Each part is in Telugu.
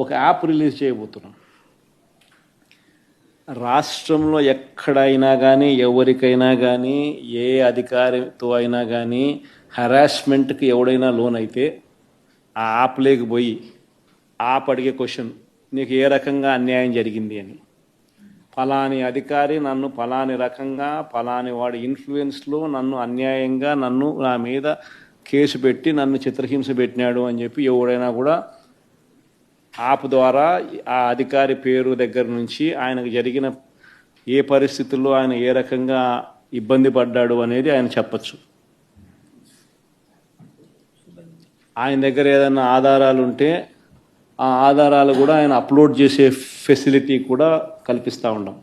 ఒక యాప్ రిలీజ్ చేయబోతున్నాం. రాష్ట్రంలో ఎక్కడైనా కానీ ఎవరికైనా కానీ ఏ అధికారితో అయినా కానీ హెరాస్మెంట్కి ఎవడైనా లోన్ అయితే ఆ యాప్ లేకపోయి యాప్ అడిగే క్వశ్చన్, నీకు ఏ రకంగా అన్యాయం జరిగింది అని. ఫలాని అధికారి నన్ను ఫలాని రకంగా ఫలాని వాడి ఇన్ఫ్లుయెన్స్లో నన్ను అన్యాయంగా నా మీద కేసు పెట్టి నన్ను చిత్రహింస పెట్టినాడు అని చెప్పి ఎవడైనా కూడా యాప్ ద్వారా ఆ అధికారి పేరు దగ్గర నుంచి ఆయనకు జరిగిన ఏ పరిస్థితుల్లో ఆయన ఏ రకంగా ఇబ్బంది పడ్డాడు అనేది ఆయన చెప్పచ్చు. ఆయన దగ్గర ఏదైనా ఆధారాలు ఉంటే ఆ ఆధారాలు కూడా ఆయన అప్లోడ్ చేసే ఫెసిలిటీ కూడా కల్పిస్తూ ఉన్నాం.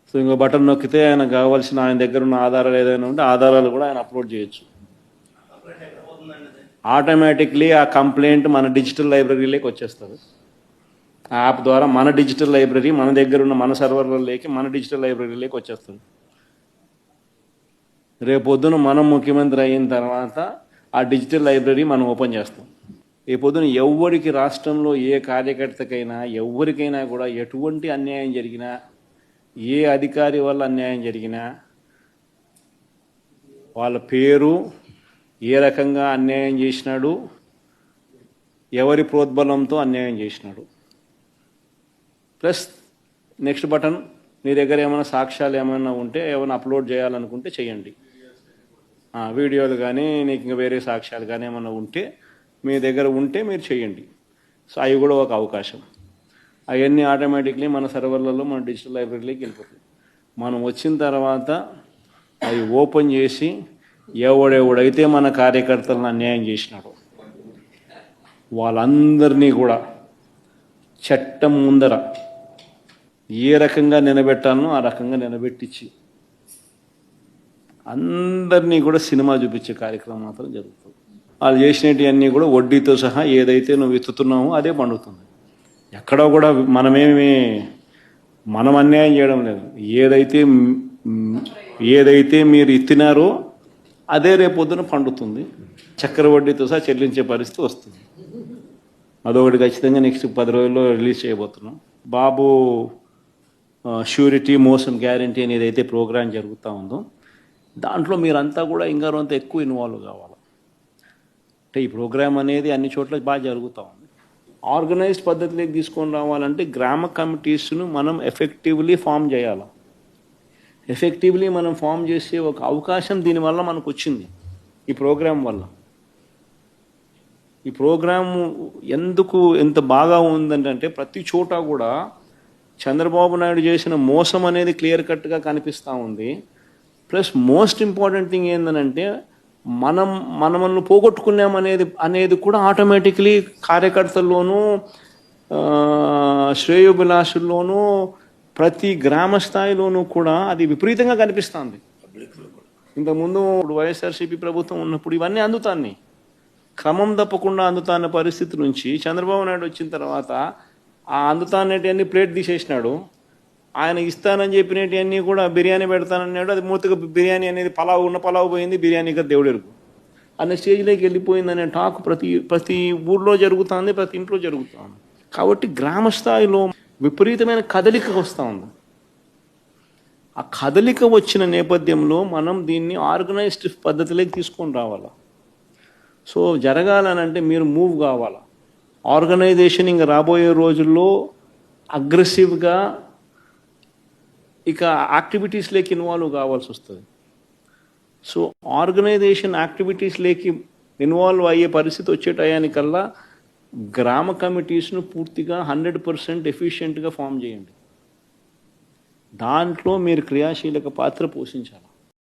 సో ఇంకో బటన్ నొక్కితే ఆయన కావాల్సిన ఆయన దగ్గర ఉన్న ఆధారాలు ఏదైనా ఉంటే ఆధారాలు కూడా ఆయన అప్లోడ్ చేయొచ్చు. ఆటోమేటిక్లీ ఆ కంప్లైంట్ మన డిజిటల్ లైబ్రరీలోకి వచ్చేస్తుంది. ఆ యాప్ ద్వారా మన డిజిటల్ లైబ్రరీ మన దగ్గర ఉన్న మన సర్వర్లలోకి మన డిజిటల్ లైబ్రరీలోకి వచ్చేస్తుంది. రేపొద్దున మనం ముఖ్యమంత్రి అయిన తర్వాత ఆ డిజిటల్ లైబ్రరీ మనం ఓపెన్ చేస్తాం. రేపొద్దున ఎవరికి రాష్ట్రంలో ఏ కార్యకర్తకైనా ఎవరికైనా కూడా ఎటువంటి అన్యాయం జరిగినా, ఏ అధికారి వల్ల అన్యాయం జరిగినా, వాళ్ళ పేరు, ఏ రకంగా అన్యాయం చేసినాడు, ఎవరి ప్రోద్బలంతో అన్యాయం చేసినాడు, ప్లస్ నెక్స్ట్ బటన్, మీ దగ్గర ఏమైనా సాక్ష్యాలు ఏమైనా ఉంటే ఏమైనా అప్లోడ్ చేయాలనుకుంటే చేయండి. వీడియోలు కానీ నీకు ఇంకా వేరే సాక్ష్యాలు కానీ ఏమైనా ఉంటే మీ దగ్గర ఉంటే మీరు చేయండి. సో అవి కూడా ఒక అవకాశం. అవన్నీ ఆటోమేటిక్లీ మన సర్వర్లలో మన డిజిటల్ లైబ్రరీలోకి వెళ్ళిపోతుంది. మనం వచ్చిన తర్వాత అవి ఓపెన్ చేసి ఎవడెవడైతే మన కార్యకర్తలను అన్యాయం చేసినాడో వాళ్ళందరినీ కూడా చట్టం ముందర ఏ రకంగా నిలబెట్టానో ఆ రకంగా నిలబెట్టించి అందరినీ కూడా సినిమా చూపించే కార్యక్రమం మాత్రం జరుగుతుంది. వాళ్ళు చేసినవన్నీ కూడా వడ్డీతో సహా ఏదైతే నువ్వు ఎత్తుతున్నావో అదే పండుతుంది. ఎక్కడో కూడా మనం అన్యాయం చేయడం లేదు. ఏదైతే మీరు ఎత్తినారో అదే రేపొద్దున పండుతుంది. చక్కెర వడ్డీతో సహా చెల్లించే పరిస్థితి వస్తుంది. అదొకటి ఖచ్చితంగా నెక్స్ట్ 10 రోజుల్లో రిలీజ్ చేయబోతున్నాం. బాబు ష్యూరిటీ మోషన్ గ్యారంటీ అని ఏదైతే ప్రోగ్రాం జరుగుతూ ఉందో దాంట్లో మీరంతా కూడా ఇంకా అంత ఎక్కువ ఇన్వాల్వ్ కావాలి. అంటే ఈ ప్రోగ్రాం అనేది అన్ని చోట్ల బాగా జరుగుతూ ఉంది. ఆర్గనైజ్డ్ పద్ధతిలోకి తీసుకొని రావాలంటే గ్రామ కమిటీస్ను మనం ఎఫెక్టివ్లీ ఫామ్ చేయాలి. ఎఫెక్టివ్లీ మనం ఫామ్ చేసే ఒక అవకాశం దీనివల్ల మనకు వచ్చింది ఈ ప్రోగ్రాం వల్ల. ఈ ప్రోగ్రాము ఎందుకు ఎంత బాగా ఉందంటే ప్రతి చోట కూడా చంద్రబాబు నాయుడు చేసిన మోసం అనేది క్లియర్ కట్గా కనిపిస్తూ ఉంది. ప్లస్ మోస్ట్ ఇంపార్టెంట్ థింగ్ ఏంటంటే మనల్ని పోగొట్టుకున్నామనేది కూడా ఆటోమేటిక్లీ కార్యకర్తల్లోనూ శ్రేయోభిలాషుల్లోనూ ప్రతి గ్రామ స్థాయిలోనూ కూడా అది విపరీతంగా కనిపిస్తుంది. ఇంతకుముందు వైఎస్ఆర్సీపీ ప్రభుత్వం ఉన్నప్పుడు ఇవన్నీ అందుతాన్ని క్రమం తప్పకుండా అందుతాన్న పరిస్థితి నుంచి చంద్రబాబు నాయుడు వచ్చిన తర్వాత ఆ అందుతానేటివన్నీ ప్లేట్ తీసేసినాడు. ఆయన ఇస్తానని చెప్పినవన్నీ కూడా బిర్యానీ పెడతానన్నాడు. అది మూతగా బిర్యానీ అనేది పలావ్ పోయింది, బిర్యానీగా దేవుడెరుగు అనే స్టేజ్లోకి వెళ్ళిపోయిందనే టాక్ ప్రతి ఊర్లో జరుగుతుంది, ప్రతి ఇంట్లో జరుగుతుంది. కాబట్టి గ్రామ స్థాయిలో విపరీతమైన కదలిక వస్తూ ఉంది. ఆ కదలిక వచ్చిన నేపథ్యంలో మనం దీన్ని ఆర్గనైజ్డ్ పద్ధతిలోకి తీసుకొని రావాలి. సో జరగాలనంటే మీరు మూవ్ కావాలి. ఆర్గనైజేషన్ ఇంకా రాబోయే రోజుల్లో అగ్రెసివ్గా ఇక యాక్టివిటీస్లోకి ఇన్వాల్వ్ కావాల్సి వస్తుంది. సో ఆర్గనైజేషన్ యాక్టివిటీస్లోకి ఇన్వాల్వ్ అయ్యే పరిస్థితి వచ్చే టయానికల్లా గ్రామ కమిటీస్ను పూర్తిగా 100% ఎఫిషియెంట్గా ఫామ్ చేయండి. దాంట్లో మీరు క్రియాశీలక పాత్ర పోషించాలి.